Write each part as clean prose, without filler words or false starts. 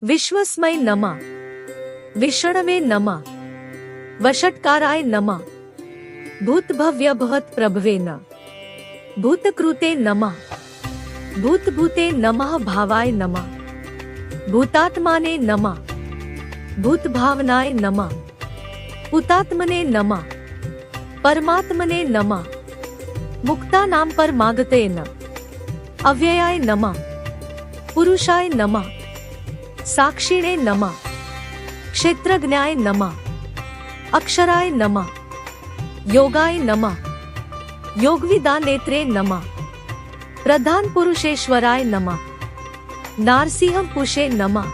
विश्वस्मै नमः, विष्णवे नमः, वषट्काराय नमः, भूतभव्यभवत्प्रभवे नमः, भूतकृते नमः, भूतभूते नमः, भावाय नमः, भूतात्माने नमः, भूतभावनाय नमः, भूतात्मने नमः, परमात्मने नमः, मुक्तानां परमागते नमः, अव्ययाय नमः, पुरुषाय नमः, साक्षिणे नमः, क्षेत्रज्ञाय नमः, अक्षराय नमः, योगाय नमः, योगविदानेत्रे नमः, प्रधान पुरुषेश्वराय नमः, नारसिंह पुषे नमः,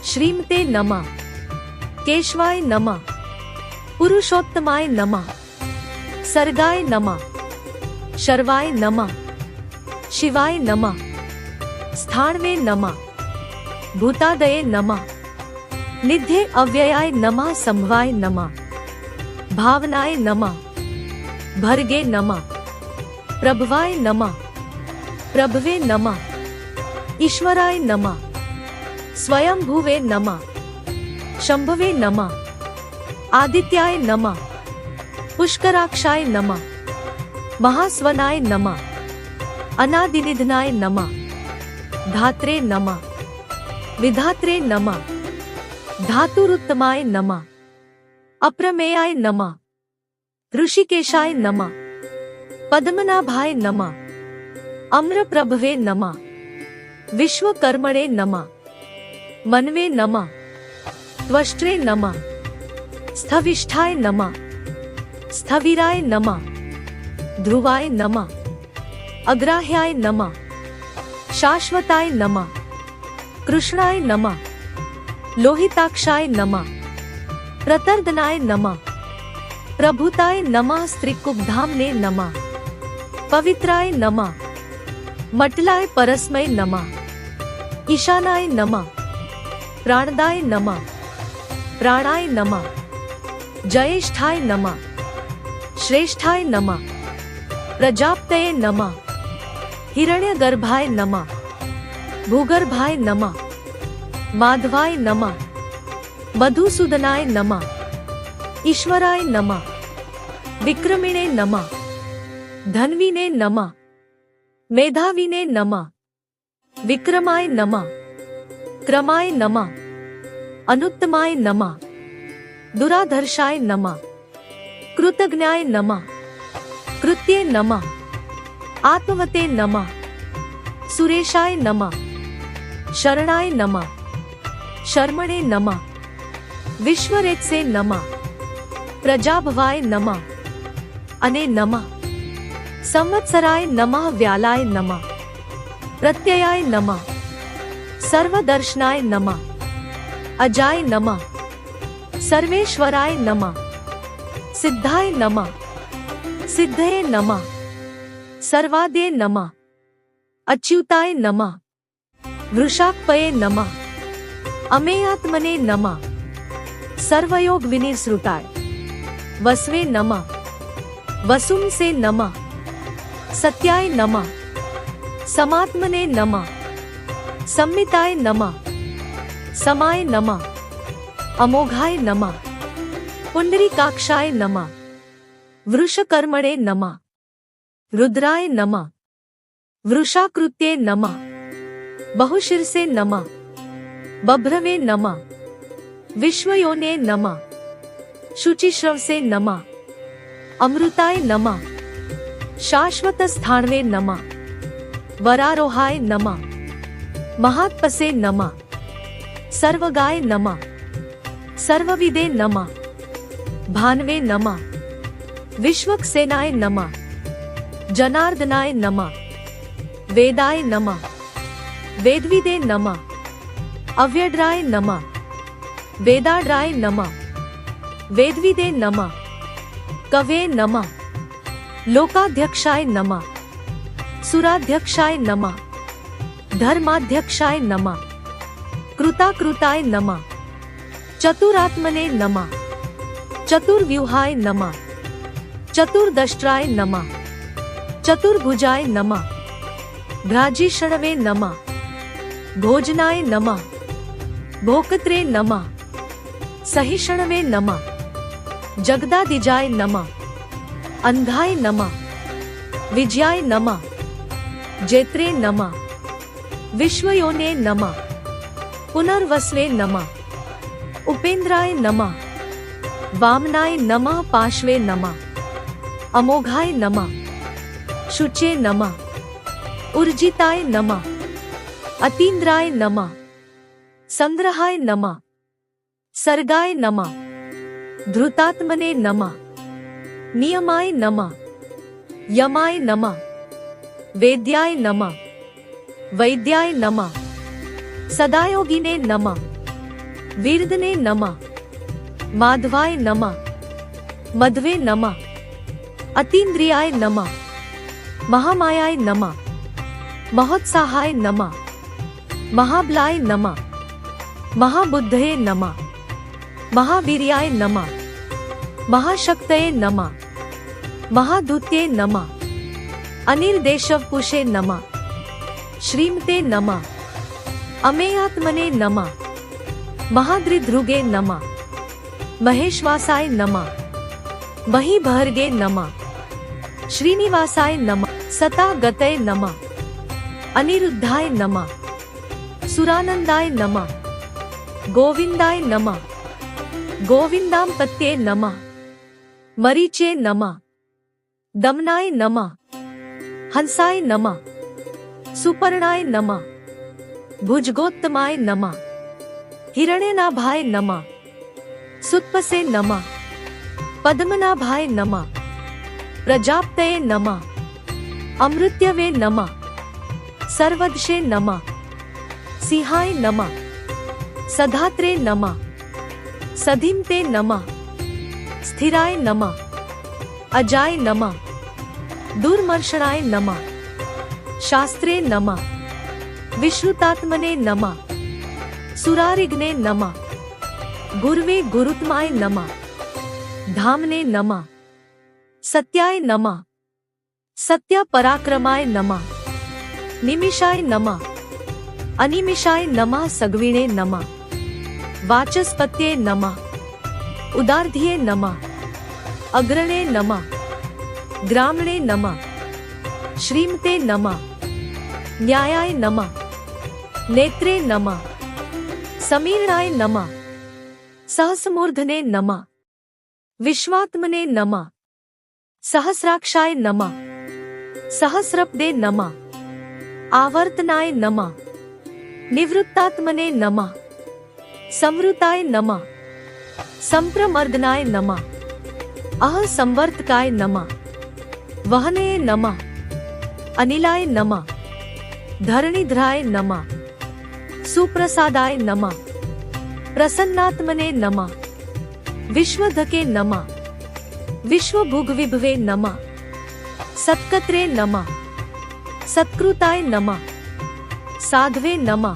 श्रीमते नमः, केशवाय नमः, पुरुषोत्तमाय नमः, सर्गाय नमः, शर्वाय नमः, शिवाय नमः, स्थाणवे नमः, भूतादये नमः, निध्ये अव्ययाय नमः, संभवाय नमः, भावनाय नमः, भर्गे नमः, प्रभवाय नमः, प्रभवे नमः, ईश्वराय नमः, स्वयंभुवे नमः, शंभवे नमः, आदित्याय नमः, पुष्कराक्षाय नमः, महास्वनाय नमः, अनादिनिधनाय नमः, धात्रे नमः, विधात्रे नमः, धातुरुत्तमाय नमः, अप्रमेयाय नमः, ऋषिकेशाय नमः, पद्मनाभाय नमः, अम्रप्रभवे नमः, विश्वकर्मणे नमः, मनवे नमः, त्वष्ट्रे नमः, स्थविष्ठाय नमः, स्थविराय नमः, ध्रुवाय नमः, अग्राह्याय नमः, शाश्वताय नमः, कृष्णाय नमः, लोहिताक्षाय नमः, प्रतर्दनाय नमः, प्रभुताय नमः, स्त्रीकुब्धाम्ने नमः, पवित्राय नमः, मटलाय परस्मै नमः, ईशानाय नमः, प्राणदाय नमः, प्राणाय नमः, जयेष्ठाय नमः, श्रेष्ठाय नमः, प्रजापतये नमः, हिरण्यगर्भाय नमः, भूगर्भाय नमः, माधवाय नमः, मधुसूदनाय नमः, ईश्वराय नमः, विक्रमिणे नमः, धन्विने नमः, मेधाविने नमः, विक्रमाय नमः, क्रमाय नमः, अनुत्तमाय नमः, दुराधर्षाय नमः, कृतज्ञाय नमः, कृत्ये नमः, आत्मवते नमः, सुरेशाय नमः, शरणाय नमः, शर्मणे नमः, विश्वरेत्से नमः, प्रजाभवाय नमः, अने नमः, संवत्सराय नमः, व्यालाय नमः, प्रत्ययाय नमः, सर्वदर्शनाय नमः, अजाय नमः, सर्वेश्वराय नमः, सिद्धाय नमः, सिद्धये नमः, सर्वादये नमः, अच्युताय नमः, वृषाक्पये नमः, अमेयात्मने नमः, सर्वयोग विनिसृताय वसवे नमः, वसुंसे नमः, सत्याय नमः, समात्मने नमः, सम्मिताय नमः, समाय नमः, अमोघाय नमः, पुंडरीकाक्षाय नमः, वृषकर्मणे नमः, रुद्राय नमः, वृषाकृत्ये नमः, बहुशीर्षे नमः, बभ्रवे नमः, विश्वयोने नमः, शुचिश्रवसे नमः, अमृताय नमः, शाश्वतस्थाणवे नमः, वरारोहाय नमः, महात्पसे नमः, सर्वगाय नमः, सर्वविदे नमः, भानवे नमः, विश्वक्सेनाय नमः, जनार्दनाय नमः, वेदाय नमः, वेदविदे नमः, अव्यड्राय नमः, वेदाड्राय नमः, वेदविदे नमः, कवे नमः, लोकाध्यक्षाय नमः, सुराध्यक्षाय नमः, धर्माध्यक्षाय नमः, कृताकृताय नमः, चतुरात्मने नमः, चतुर्व्यूहाय नमः, चतुर्दष्ट्राय नमः, चतुर्भुजाय नमः, भ्राजीषणवे नमः, भोजनाय नमः, भोक्त्रे नमः सहिष्णवे नमः जगदादिजाय नमः अंधाय नमः विजयाय नमः जेत्रे नमः विश्वयोने नमः पुनर्वस्वे नमः उपेन्द्राय नमः वामनाय नमः पार्श्वे नमः अमोघाय नमः शुचे नमः ऊर्जिताय नमः अतीन्द्राय नमः संग्रहाय नमः सर्गाय नमः धृतात्मने नमः नियमाय नमः यमाय नमः वेद्याय नमः वैद्याय नमः सदायोगिने नमः वीर्दने नमः माधवाय नमः मध्वे नमः अतीन्द्रियाय नमः महामायाय नमः महोत्साहाय नमः महाबलाय नमः महाबुद्धये नमः महावीर्याय नमः महाशक्तये नमः महादूत्ये नमः अनिर्देशवपुषे नमः श्रीमते नमः अमेयात्मने नमः महाद्रिध्रुगे नमः महेश्वासाय नमः महीभर्गे नमः श्रीनिवासाय नमः सतागतये नमः अनिरुद्धाय नमः सुरानंदाय नमः गोविंदाय नमः गोविंदांपत्ये नमः मरीचे नमः दमनाय नमः हंसाय नमः सुपर्णाय नमः भुजगोत्तमाय नमः हिरण्यनाभाय नमः सुत्पसे नमः पद्मनाभाय नमः प्रजापतये नमः अमृत्यवे नमः सर्वदशे नमः सिंहाय नमः सधात्रे नमः सधीमते नमः स्थिराय नमः अजाय नमः दुर्मर्षणाय नमः शास्त्रे नमः विश्रुतात्मने नमः सुरारिग्ने नमः गुर्वे गुरुत्माय नमः धामने नमः सत्याय नमः सत्य पराक्रमाय नमः निमिषाय नमः अनिमिषाय नमः सगविणे नमः वाचस्पत्ये नमः उदार्ध्ये नमः अग्रणे नमः ग्रामणे नमः श्रीमते नमः न्यायाय नमः नेत्रे नमः समीरणाय नमः सहस्रमूर्धने नमः विश्वात्मने नमः सहस्राक्षाय नमः सहस्रपदे नमः आवर्तनाय नमः निवृत्तात्मने नमः संवृताय नमः संप्रमर्दनाय नमः अहसंवर्तकाय नमः वहने नमः अनिलाय नमः धरणिधराय नमः सुप्रसादाय नमः प्रसन्नात्मने नमः विश्वधके नमः विश्वभुग्विभवे नमः सत्कत्रे नमः सत्कृताय नमः साध्वे नमः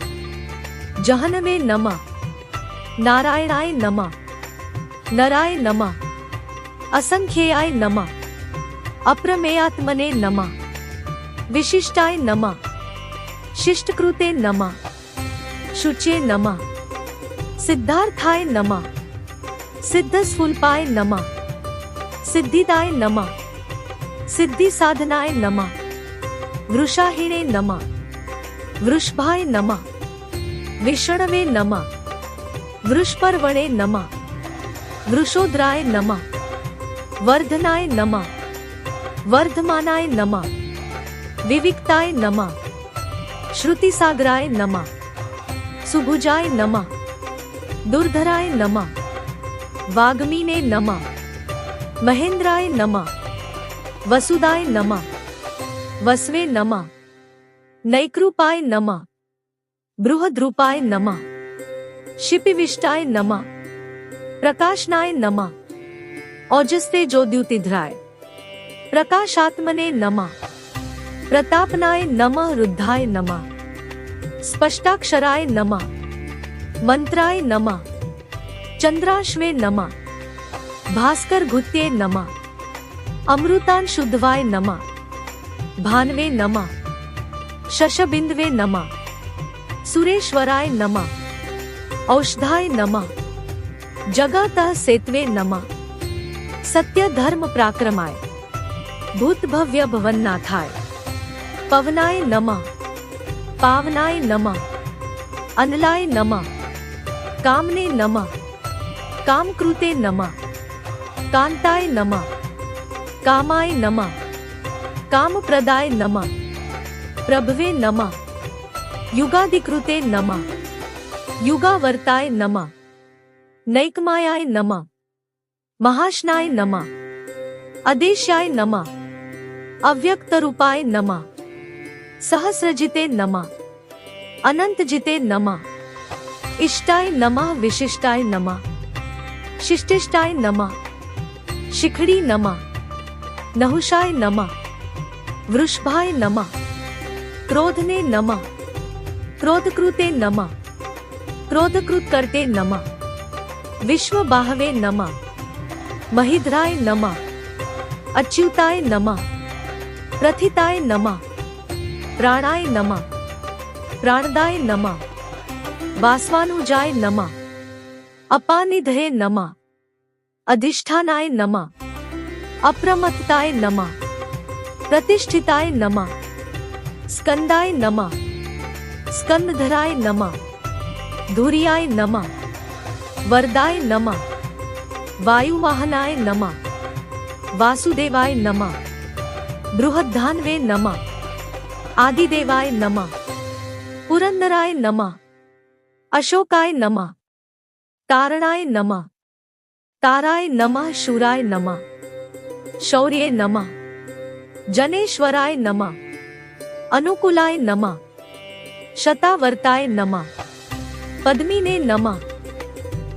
जहनवे नमः नारायणाय नमः नराय नमः असंख्याय नमः अप्रमेयात्मने नमः विशिष्टाय नमः शिष्टकृते नमः शुचे नमः सिद्धार्थाय नमः सिद्धस्फुल्पाय नमः सिद्धिदाय नमः सिद्धि साधनाय नमः वृषाहिणे नमः वृषभाय नमः विष्णवे नमः वृषपर्वणे नमः वृषोद्राय नमः वर्धनाय नमः वर्धमानाय नमः विविक्ताय नमः श्रुतिसागराय नमः सुभुजाय नमः दुर्धराय नमः वाग्मीने नमः महेंद्राय नमः वसुदाय नमः वस्वे नमः नैकृपाय नमः बृहद्रूपाय नमः शिपिविष्टाय नमः प्रकाशनाय नमः औजस्ते ज्योतिधराय प्रकाशात्मने नमः प्रतापनाय नमः रुद्धाय नमः स्पष्टाक्षराय नमः मंत्राय नमः चंद्राश्वे नमः भास्कर घुत्ये नमः अमृतान शुद्धवाय नमः भानवे नमः शशबिंदवे नमः सुरेश्वराय नमः औषधाय नमः। जगतः सेतवे नमः। सत्य धर्म पराक्रमाय भूत भव्य भवन्नाथाय पवनाय नमः। पावनाय नमः। अनलाय नमः। कामने नमः। कामकृते नमः। कांताय नमः। कामाय नमः। कामप्रदाय नमः। प्रभवे नमः। युगादिकृते नमः। युगावर्ताय नमः। नैकमायाय नमः। महाशनाय नमः। अदेशाय नमः। अव्यक्तरूपाय नमः। सहस्रजिते नमः। अनंतजिते नमः। इष्टाय नमः। विशिष्टाय नमः। शिष्टिष्टाय नमः। शिखड़ी नमः। नहुषाय नमः। वृषभाय नमः। क्रोधने नमः। क्रोधकृते नमः। क्रोधकृत करते नमः। विश्वबाहवे नमः। महिध्राय नमः। अच्युताय नमः। प्रथिताय नमः। प्राणाय नमः। प्राणदाय नमः। वासवानुजाय नमः। अपानिधये नमः। अधिष्ठानाय नमः। अप्रमत्ताय नमः। प्रतिष्ठिताय नमः। स्कंदाय नमः। स्कंदधराय नमः। धुर्याय नमः। वरदाय नमः। वायुवाहनाय नमः। वासुदेवाय नमः। बृहद्धान्वे नमः। आदिदेवाय नमः। पुरंदराय नमः। अशोकाय नमः। तारणाय नमः। ताराय नमः। शूराय नमः। शौर्ये नमः। जनेश्वराय नमः। अनुकूलाय नमः। शतावर्ताय नमः। पद्मिने नमः।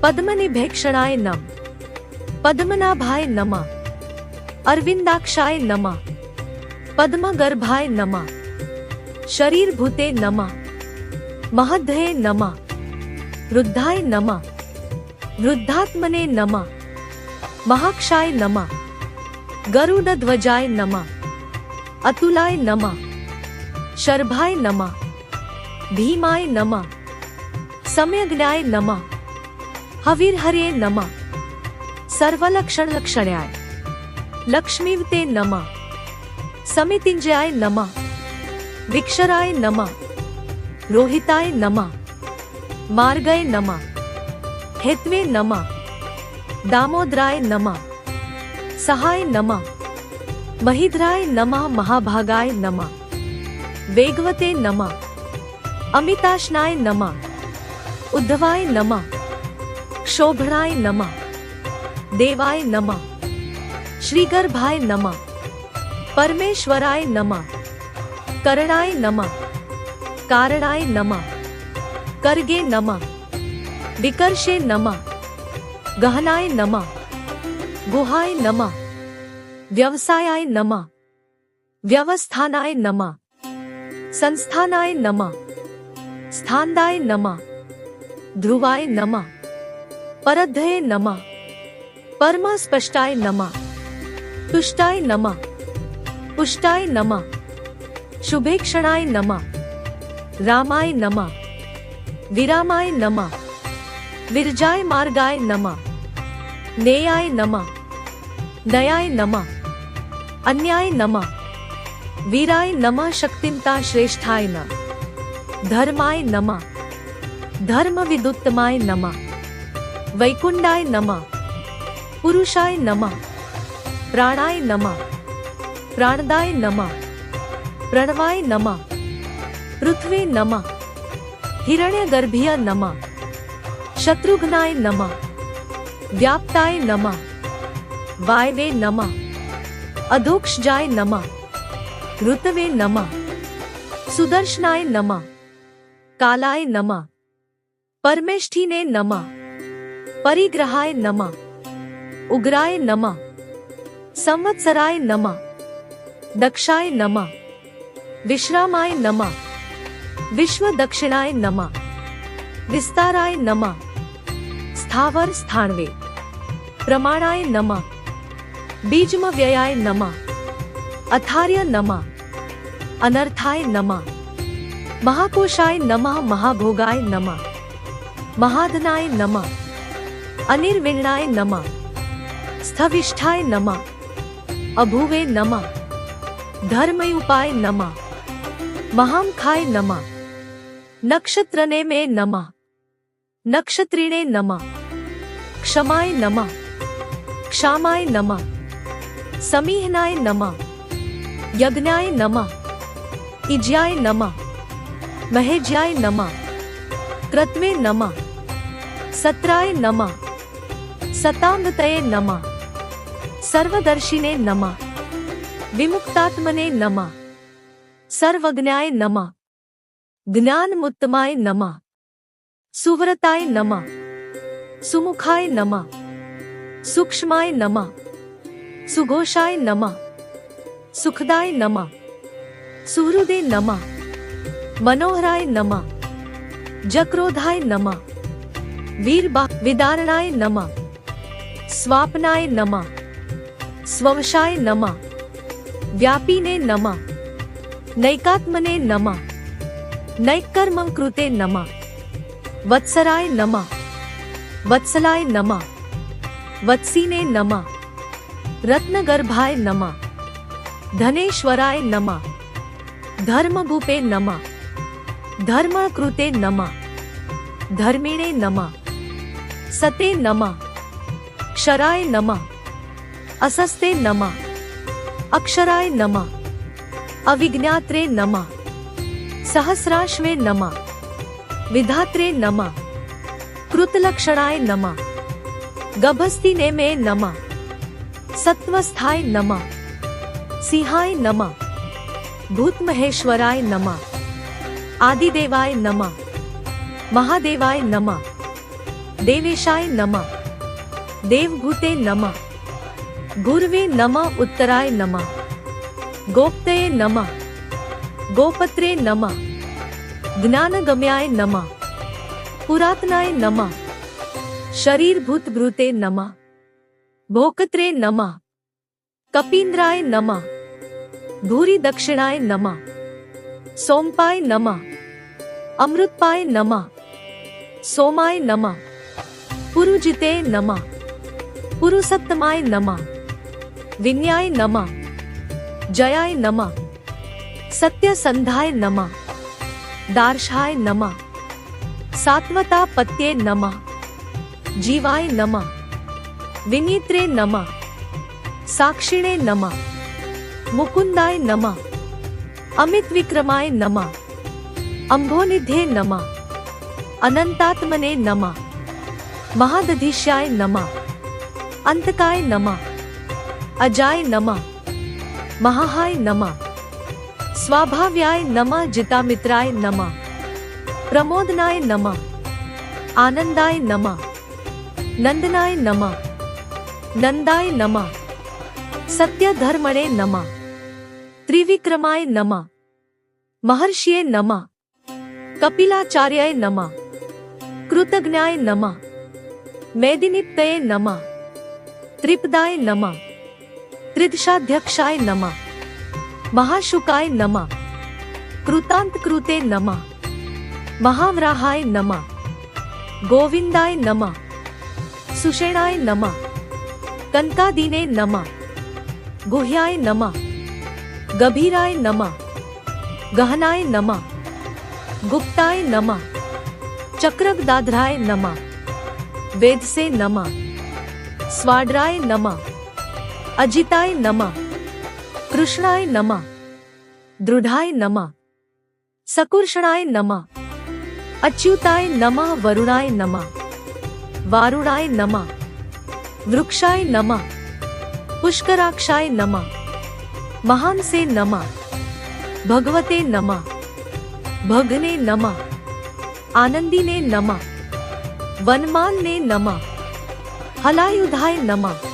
पद्मनिभेक्षणाय नमः। पद्मनाभाय नमः। अरविंदाक्षाय नमः। पद्मगर्भाय नमः। शरीरभूते नमः। महद्धये नमः। रुद्धाय नमः। रुद्धात्मने नमः। महाक्षाय नमः। गरुडध्वजाय नमः। अतुलाय नमः। शर्भाय नमः। भीमाय नमः। सम्यग्नाय नमः। हविर्हर्ये नमः। सर्वलक्षणलक्षण्याय लक्ष्मीवते नमः। समितिंजयाय नमः। विक्षराय नमः। रोहिताय नमः। मार्गये नमः। हेत्वे नमः। दामोदराय नमः। सहाय नमः। महिध्राय नमः। महाभागाय नमः। वेगवते नमः। अमिताशनाय नमः। उद्धवाय नमः। क्षोभणाय नमः। देवाय नमः। श्रीगर्भाय नमः। परमेश्वराय नमः। करणाय नमः। कारणाय नमः। कर्गे नमः। विकर्षे नमः। गहनाय नमः। गुहाय नमः। व्यवसायाय नमः। व्यवस्थानाय नमः। संस्थानाय नमः। स्थानदाय नमः। ध्रुवाय नमः। परद्धये नमः। परमस्पष्टाय नमः। तुष्टाय नमः। पुष्टाय नमः। शुभेक्षणाय नमः। रामाय नमः। विरामाय नमः। विरजाय मार्गाय नमः। नेयाय नमः। नयाय नमः। अन्याय नमः। वीराय नमः। शक्तिमता श्रेष्ठाय नमः। धर्माय नमः। धर्मविदुत्तमाय नमः। वैकुंठाय नमः। पुरुषाय नमः। प्राणाय नमः। प्राणदाय नमः। प्रणवाय नमः। पृथ्वी नमः। हिरण्यगर्भीय नमः। शत्रुघ्नाय नमः। व्याप्ताय नमः। वायवे नमः। अधोक्षजाय नमः। ऋतवे नमः। सुदर्शनाय नमः। कालाय नमः। परमेष्ठिने नमः। परिग्रहाय नमः। उग्राय नमः। संवत्सराय नमः। दक्षाय नमः। विश्रामाय नमः। विश्वदक्षिणाय नमः। विस्ताराय नमः। स्थावर स्थाणवे प्रमाणाय नमः। बीजमव्ययाय नमः। अथार्य नमः। अनर्थाय नमः। महाकोशाय नमः। महाभोगाय नमः। महाधनाय नमः अनिर्विण्णाय नमः स्थविष्ठाय नमः अभुवे नमः धर्मयुपाय नमः महामखाय नमः नक्षत्रने में नमः नक्षत्रिणे नमः क्षमाय नमः क्षामाय नमः समीहनाय नमः यज्ञाय नमः इज्याय नमः महेज्याय नमः कृत्वे नमः सत्राय नमः सतांगतये नमः सर्वदर्शिने नमः विमुक्तात्मने नमः सर्वज्ञाय नमः ज्ञानमुत्तमाय नमः सुव्रताय नमः सुमुखाय नमः सूक्ष्माय नमः सुघोषाय नमः सुखदाय नमः सुहृदे नमः मनोहराय नमः जक्रोधाय नमः विदारणाय नमः स्वापनाय नमः स्ववशाय नमः व्यापीने नमः नैकात्मने नमः नैकर्मं कृते नमः वत्सराय नमः वत्सलाय नमः वत्सीने नमः रत्नगर्भाय नमः धनेश्वराय नमः धर्मभूपे नमः धर्मकृते नमः धर्मिणे नमः सते नमः क्षराय नमः असस्ते नमः अक्षराय नमः अविज्ञात्रे नमः सहस्राश्वे नमः विधात्रे नमः कृतलक्षणाय नमः गभस्तिने में नमः सत्वस्थाय नमः सिंहाय नमः भूतमहेश्वराय नमः आदिदेवाय नमः महादेवाय नमः देवेशाय नमः देवभूते नमः गुरवे नमः उत्तराय नमः गोप्तये नमः गोपत्रे नमः ज्ञानगम्याय नमः पुरातनाय नमः शरीरभूतभृते नमः भोक्त्रे नमः कपीन्द्राय नमः भूरि दक्षिणाय नमः सोमपाय नमः अमृतपाय नमः सोमाय नमः पुरुजिते नमः पुरुषोत्तमाय नमः विन्याय नमः जयाय नमः सत्यसंधाय नमः दार्शाय नमः सात्वतापत्ये नमः जीवाय नमः विनीत्रे नमः साक्षिणे नमः मुकुंदाय नमः अमित विक्रमाय नमः अम्भोनिध्ये नमः अनंतात्मने नमः महादधीशाय नमः अंतकाय नमः अजाय नमः महाहाय नमः स्वाभाव्याय नमः जितामित्राय नमः प्रमोदनाय नमः आनंदाय नमः नंदनाय नमः नंदाय नमः सत्यधर्मणे नमः त्रिविक्रमाय नमः महर्षिये नमः कपिलाचार्याय नमः कृतज्ञाय नमः मेदिनीप्तये नमः त्रिपदाय नमः त्रिदशाध्यक्षाय नमः महाशुकाय नमः कृतांतकृते नमः महावराहाय नमः गोविंदाय नमः सुषेणाय नमः कनकादीने नमः गुह्याय नमः गभीराय नमः गहनाय नमः गुप्ताय नमः चक्रगदाधराय नमः वेदसे नमः स्वाड्राय नमः अजिताय नमः कृष्णाय नमः दृढ़ाय नमः सकुर्षणाय नमः अच्युताय नमः वरुणाय नमः वारुणाय नमः वृक्षाय नमः पुष्कराक्षाय नमः महांसे नमः भगवते नमः भगने नमः आनंदिने नमः वनमालने नमः हलायुधाय नमः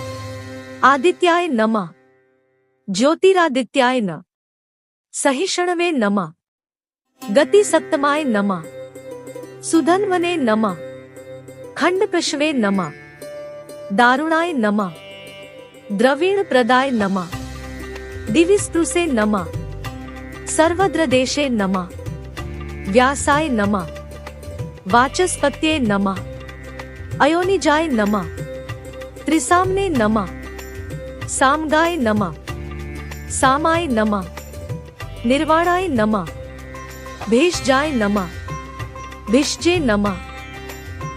आदित्याय नमः ज्योतिरादित्याय न सहिष्णवे नमः गतिसप्तमाय नमः सुधन्वने नमः खंडप्रशवे नमः दारुणाय नमः द्रवीणप्रदाय नमः दिविस्पृशे नमः सर्वद्रदेशे नमः व्यासाय नमः वाचस्पत्ये नमः। अयोनिजाय नमः। त्रिसाम्ने नमः। सामगाय नमः। सामाय नमः। निर्वाणाय नमः। भेषजाय नमः। भिषजे नमः।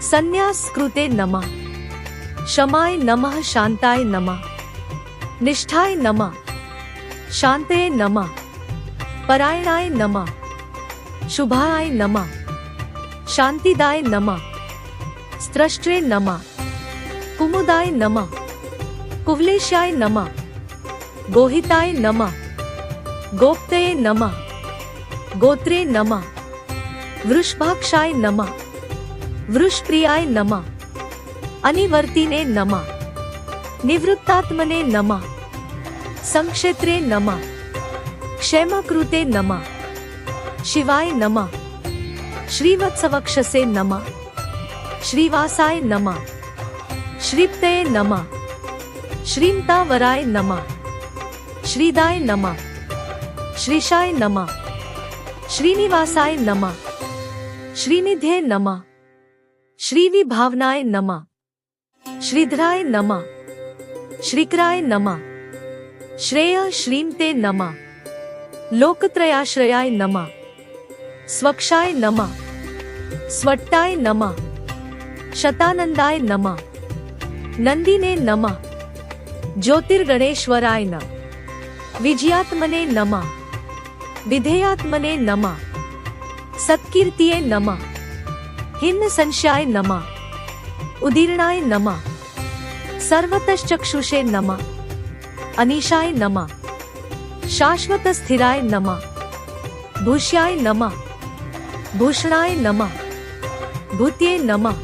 संन्यासकृते नमः। शमाय नमः। शांताय नमः। निष्ठाय नमः। शांतये नमः। परायणाय नमः। शुभाय नमः। शांतिदाय नमः। स्त्रष्ट्रे नमः। कुमुदाय नमः। कुवलेशाय नमः। गोहिताय नमः। गोप्तये नमः। गोत्रे नमः। वृषभाक्षाय नमः। वृषप्रियाय नमः। अनिवर्तिने नमः। निवृत्तात्मने नमः। संक्षेत्रे नमः। क्षेमकृते नमः। शिवाय नमः। श्रीवत्सवक्षसे नमः। श्रीवासाय नमः। श्रीप्तये नमः। श्रीमतावराय नमः। श्रीदाय नमः। श्रीशाय नमः। श्रीनिवासाय नमः। श्रीनिधे नमः। श्रीविभावनाय नमः। श्रीधराय नमः। श्रीकराय नमः। श्रेय श्रीमते नमः। लोकत्रयाश्रयाय नमः। स्वक्षाय नमः। स्वट्टाय नमः। शतानंदाय नमः। नंदिने नमः। ज्योतिर्गणेश्वराय नमः। विजयात्मने नमः। विधेयात्मने नमः। सत्कीर्तिये नमः। हिन्न संशयाय नमः। उदीर्णाय नमः। सर्वतश्चक्षुषे नमः। अनीशाय नमः। शाश्वतस्थिराय नमः। भूष्याय नमः। भूषणाय नमः। भूत्ये नमः।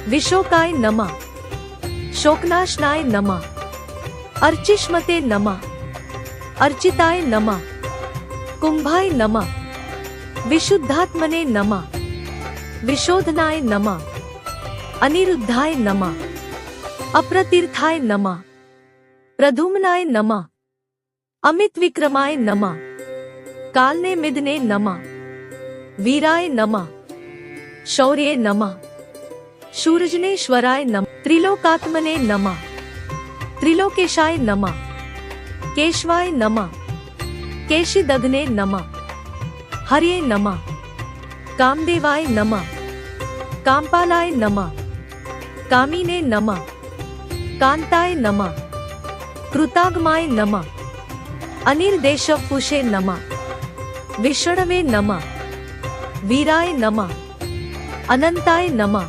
विशोकाय नमः। शोकनाशनाय नमः। अर्चिष्मते नमः। अर्चिताय नमः। कुंभाय नमः। विशुद्धात्मने नमः। विशोधनाय नमः। अनिरुद्धाय नमः। अप्रतीर्थाय नमः। प्रधुम्नाय नमः। अमित विक्रमाय नमः। कालने मिदने नमः। वीराय नमः। शौर्ये नमः। शूरजनेश्वराय नमः। त्रिलोकात्मने नमः। त्रिलोकेशाय नमः। केशवाय नमः। केशिदग्ने नमः। हर्ये नमः। कामदेवाय नमः। कामपालाय नमः। कामिने नमः। कांताय नमः। कृतागमाय नमः। अनिर्देशपुषे नमः। विष्णवे नमः। वीराय नमः। अनंताय नमः।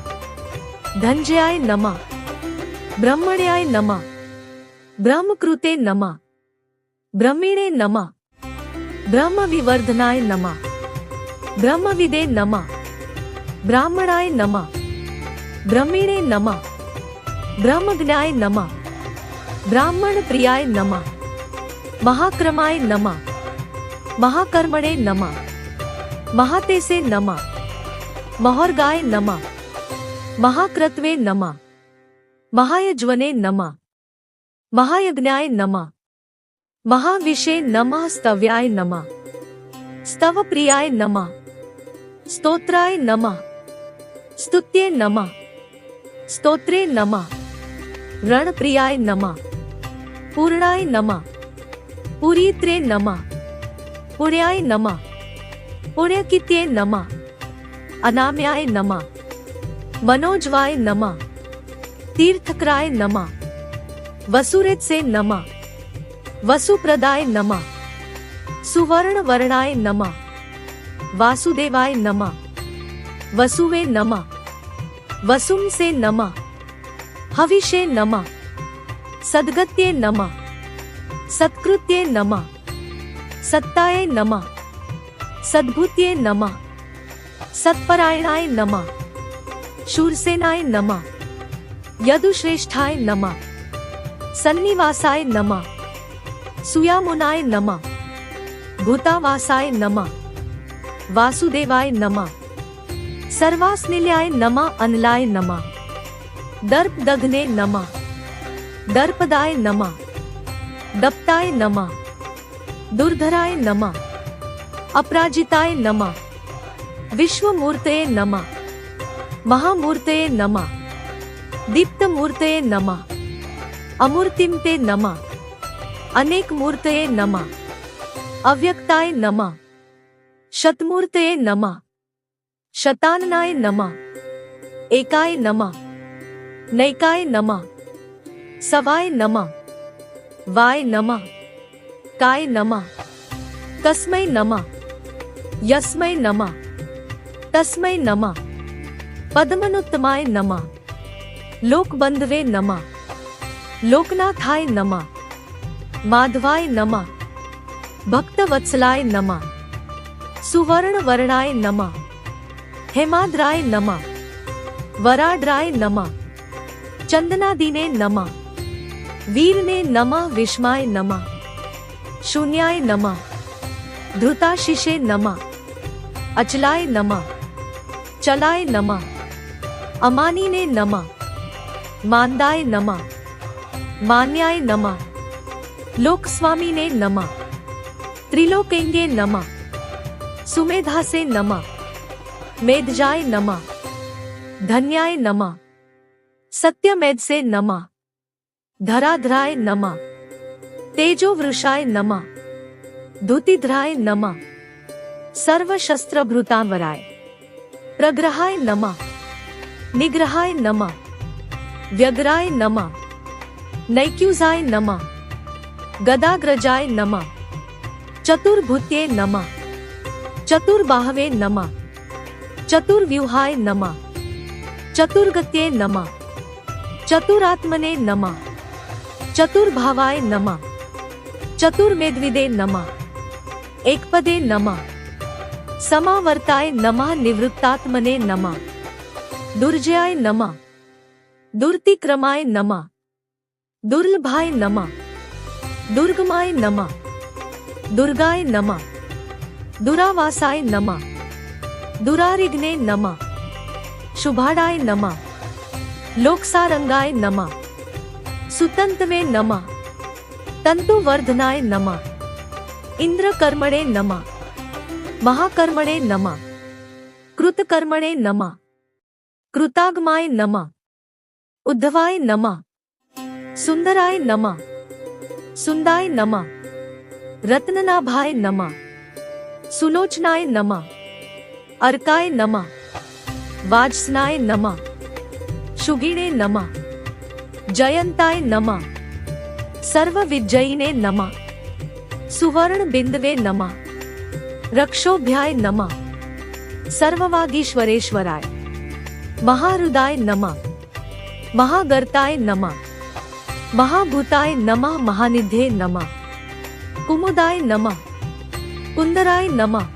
धनजयाय नमः। ब्रह्मण्याय नमः। ब्रह्मकृते नमः। ब्रह्मिणे नमः। ब्रह्मविवर्धनाय नमः। ब्रह्मविदे नमः। ब्राह्मणाय नमः। ब्रह्मिणे नमः। ब्रह्मज्ञाय नमः। ब्राह्मण प्रियाय नमः। महाक्रमाय नमः। महाकर्मणे नमः। महातेसे नमः। महोर्गाय नमः। महाक्रत्वे नमः। महायज्वने नमः। महायज्ञाय नमः। महाविषे नमः। स्तव्याय नमः। स्तवप्रियाय नमः। स्तोत्राय नमः। स्तुत्ये नमः। स्तोत्रे नमः। रणप्रियाय नमः। पूर्णाय नमः। पुरीत्रे नमः। पुण्याय नमः। पुण्यकित्ये नमः। अनाम्याय नमः। मनोजवाय नमः। तीर्थकराय नमः। वसुरेत्से नमः। वसुप्रदाय नमः। सुवर्णवर्णाय नमः। वासुदेवाय नमः। वसुवे नमः। वसुंसे नमः। हविषे नमः। सद्गत्ये नमः। सत्कृत्ये नमः। सत्ताय नमः। सद्भूत्ये नमः। सत्परायणाय नमः। शूरसेनाय नमः। यदुश्रेष्ठाय नमः। सन्निवासाय नमः। सुयामुनाय नमः। भूतावासाय नमः। वासुदेवाय नमः। सर्वास्निलयाय नमः। अनलाय नमः। दर्पदग्ने नमः। दर्पदाय नमः। दप्ताय नमः। दुर्धराय नमः। अपराजिताय नमः। विश्वमूर्तये नमः। महामूर्तये नमः दीप्तमूर्तये नमः अमूर्तिं ते नमः अनेकमूर्तये नमः अव्यक्ताय नमः शतमूर्तये नमः शताननाय नमः एकाय नमः नैकाय नमः सवाय नमः वाय नमः काय नमः तस्मै नमः यस्मै नमः तस्मै नमः पद्मनुत्तमाय नमः लोकबंधवे नमः लोकनाथाय नमः माधवाय नमः भक्तवत्सलाय नमः सुवर्णवर्णाय नमः हेमाद्राय नमः वराड्राय नमः चंदनादीने नमः वीरने नमः विष्माय नमः शून्याय नमः धृताशिषे नमः अचलाय नमः चलाय नमः अमानीने नमः मान्दाय नमः मान्याय नमः लोकस्वामीने नमः त्रिलोकेंगे नमः सुमेधासे नमः मेधजाय नमः धन्याय नमः सत्यमेधसे नमः धराधराय नमः तेजोवृषाय नमः धुतिध्राय नमः सर्वशस्त्रभृतांवराय प्रग्रहाय नमः निग्रहाय नमः व्यग्राय नमः नैक्युजाय नमः गदाग्रजाय नमः चतुर्भुत्ये नमः चतुर्बाहवे नमः चतुर्व्यूहाय नमः चतुर्गत्ये नमः चतुरात्मने नमः चतुर्भावाय नमः चतुर्मेद्विदे नमः एकपदे नमः समावर्ताय नमः निवृत्तात्मने नमः दुर्जयाय नमः दुर्तिक्रमाय नमः दुर्लभाय नमः दुर्गमाय नमः दुर्गाय नमः दुरावासाय नमः दुरारिग्ने नमः शुभाडाय नमः लोकसारंगाय नमः सुतंतवे नमः तंतुवर्धनाय नमः इंद्रकर्मणे नमः महाकर्मणे नमः कृतकर्मणे नमः कृतागमाय नमः उद्धवाय नमः सुंदराय नमः सुंदाय नमः रत्ननाभाय नमः सुलोचनाय नमः अर्काय नमः वाजसनाय नमः शुगिणे नमः जयंताय नमः सर्वविजयिने नमः सुवर्ण बिंदवे नमः रक्षोभ्याय नमः सर्ववागीश्वरेश्वराय महाहृदाय नमः महागर्ताय नमः महाभूताय नमः महानिधे नमः कुमुदाय नमः कुंदराय नमः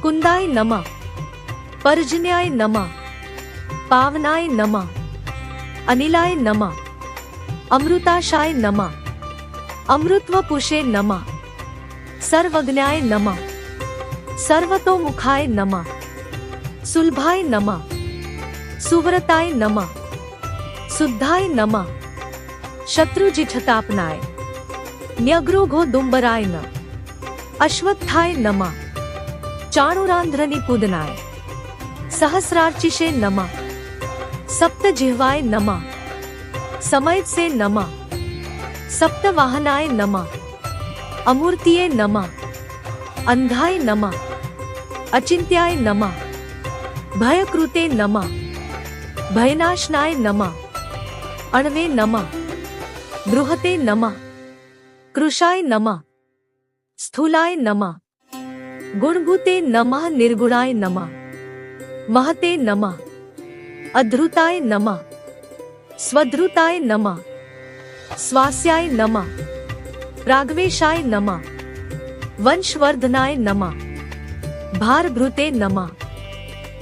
कुंदाय नमः पर्जन्याय नमः पावनाय नमः अनिलाय नमः अमृताशाय नमः अमृतवपुषे नमः सर्वज्ञाय नमः सर्वतोमुखाय नमः सुलभाय नमः सुव्रताय नमः शुद्धाय नमः शत्रुजिठतापनाय न्यग्रोघोदुम्बराय न अश्वत्थाय नमः चाणुरांध्रनिपुदनाय सहस्रार्चिषे नमः सप्तजिह्वाय नमः समयसे नमः सप्तवाहनाय नमः अमूर्तिये नमः अंधाय नमः अचिंत्याय नमः भयकृते नमः भयनाशनाय नमः अणवे नमः बृहते नमः कृशाय नमः स्थूलाय नमः गुणभूते नमः निर्गुणाय नमः महते नमः अधृताय नमः स्वधृताय नमः स्वास्याय नमः प्राग्वेशाय नमः वंशवर्धनाय नमः भारभृते नमः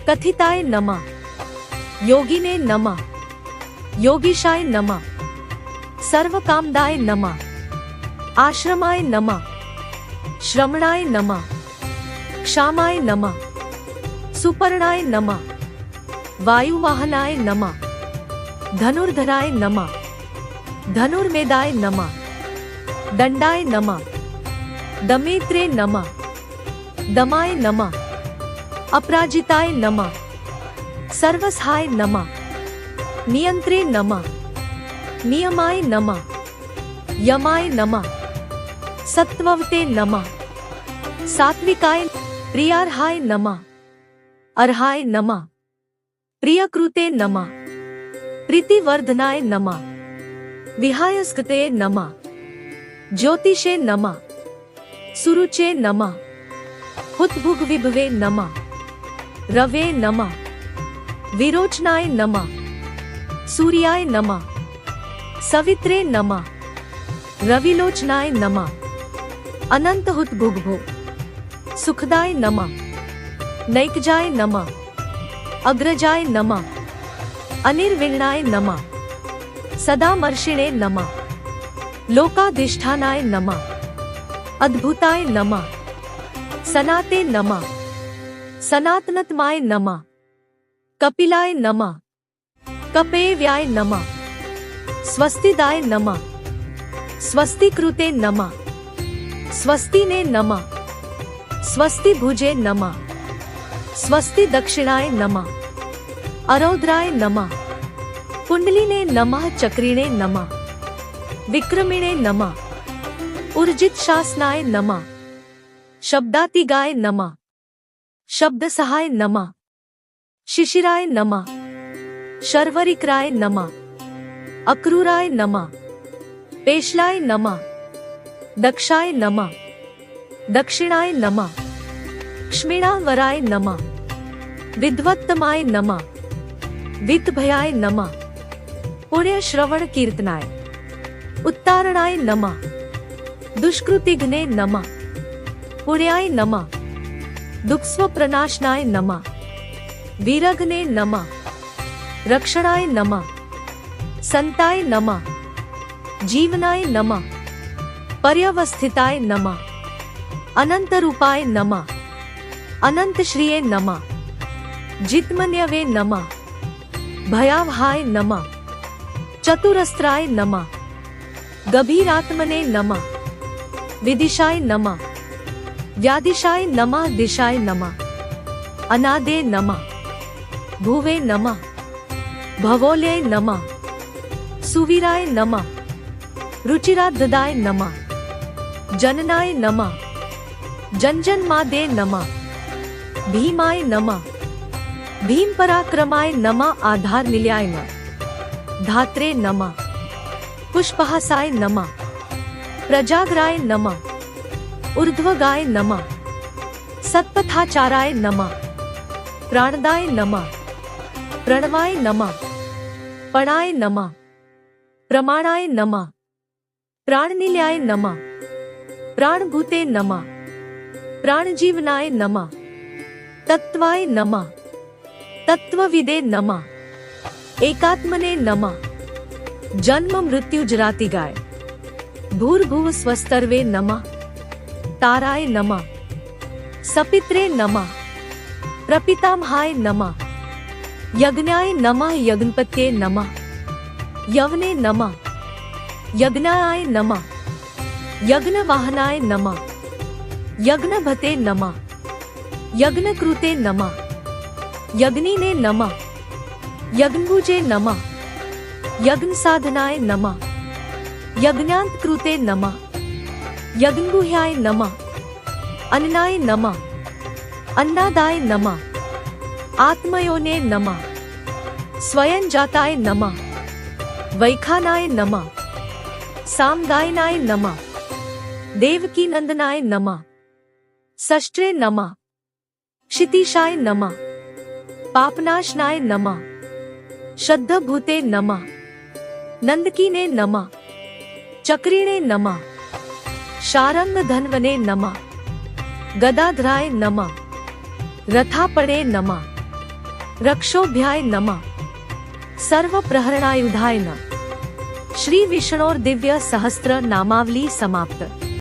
कथिताय नमः योगिने नमः योगीशाय नमः सर्वकामदाय नमः आश्रमाय नमः श्रमणाय नमः क्षामाय नमः सुपर्णाय नमः वायुवाहनाय नमः धनुर्धराय नमः धनुर्मेदाय नमः दंडाय नमः दमेत्रे नमः दमाय नमः अपराजिताय नमः सर्वसहाय नमः, नियंत्रे नमः, नियमाय नमः, यमाय नमः, सत्ववते नमः, सात्विकाय, प्रियार्हाय नमः, अर्हाय नमः, प्रियकृते नमः, प्रीतिवर्धनाय नमः, विहायस्कृते नमः, ज्योतिषे नमः, सुरुचे नमः, हुतभुग्विभवे नमः, रवे नमः, विरोचनाय नमः, सूर्याय नमः, सवित्रे नमः, रविलोचनाय नमः, अनंत हुतभुग्भो, सुखदाय नमः, नैकजाय नमः, अग्रजाय नमः, अनिर्विण्णाय नमः, सदामर्षिणे नमः, लोकाधिष्ठानाय नमः, अद्भुताय नमः, सनाते नमः, सनातनत्माय नमः, कपिलाय नमः, कपेव्याय नमः, स्वस्तिदाय नमः, स्वस्तिकृते नमः, स्वस्तिने नमः, स्वस्तिभुजे नमः, स्वस्ति दक्षिणाय नमः, अरौद्राय नमः, कुंडलिने नमः, चक्रिणे नमः, विक्रमिणे नमः, ऊर्जित शासनाय नमः, शब्दातिगाय नमः, शब्दसहाय नमः, शिशिराय नमः, शर्वरिक्राय नमः, अक्रूराय नमः, पेशलाय नमः, दक्षाय नमः, दक्षिणाय नमः, क्ष्मीणावराय नमः, विद्वत्तमाय नमः, वित्तभयाय नमः, पुण्यश्रवण कीर्तनाय, उत्तारणाय नमः, दुष्कृतिघ्ने नमः, पुण्याय नमः, दुःस्वप्रनाशनाय नमः, वीरघ्ने नमः, रक्षणाय नमः, संताय नमः, जीवनाय नमः, पर्यवस्थिताय नमः, अनंतरूपाय नमः, अनंतश्रिये नमः, जितमन्यवे नमः, भयावहाय नमः, चतुरस्त्राय नमः, गभीरात्मने नमः, विदिशाय नमः, व्यादिशाय नमः, दिशाय नमः, अनादे नमः, भुवे नमः, भवोलये नमः, सुवीराय नमः, रुचिराददाय नमः, जननाय नमः, जनजन्मादे नमः, भीमाय नमः, भीम पराक्रमाय नमः, आधार निलयाय नमः, धात्रे नमः, पुष्पहासाय नमः, प्रजागराय नमः, ऊर्ध्वगाय नमः, सत्पथाचाराय नमः, प्राणदाय नमः, प्रणवाय नमः, पणाय नमः, प्रमाणाय नमः, प्राणनिलयाय नमः, प्राणभूते नमः, प्राणजीवनाय नमः, तत्वाय नमः, तत्वविदे नमः, एकात्मने नमः, जन्म मृत्यु जरातिगाय, भूर्भुव स्वस्तर्वे नमः, ताराय नमः, सपित्रे नमः, प्रपितामहाय नमः, यज्ञाय नमः, यज्ञपत्ये नमः, यवने नमः, यज्ञाय नमः, यज्ञवाहनाय नमः, यज्ञभते नमः, यज्ञकृते नमः, यज्ञिने नमः, यज्ञभुजे नमः, यज्ञसाधनाय नमः, यज्ञान्तकृते नमः, यज्ञगुह्याय नमः, अन्नाय नमः, अन्नादाय नमः, आत्मयोने नमः, स्वयंजाताय नमः, वैखानाय नमः, सामगायनाय नमः, देवकी नंदनाय नमः, षष्ट्रे नमः, क्षितिशाय नमः, पापनाशनाय नमः, श्रद्धभूते नमः, नंदकीने नमः, चक्रिणे नमः, शारंग धन्वने नमः, गदाधराय नमः, रथापणे नमः, रक्षोभ्याय नमः, सर्वप्रहरणायुधाय नमः। श्री विष्णोर्दिव्य सहस्त्र नामावली समाप्त।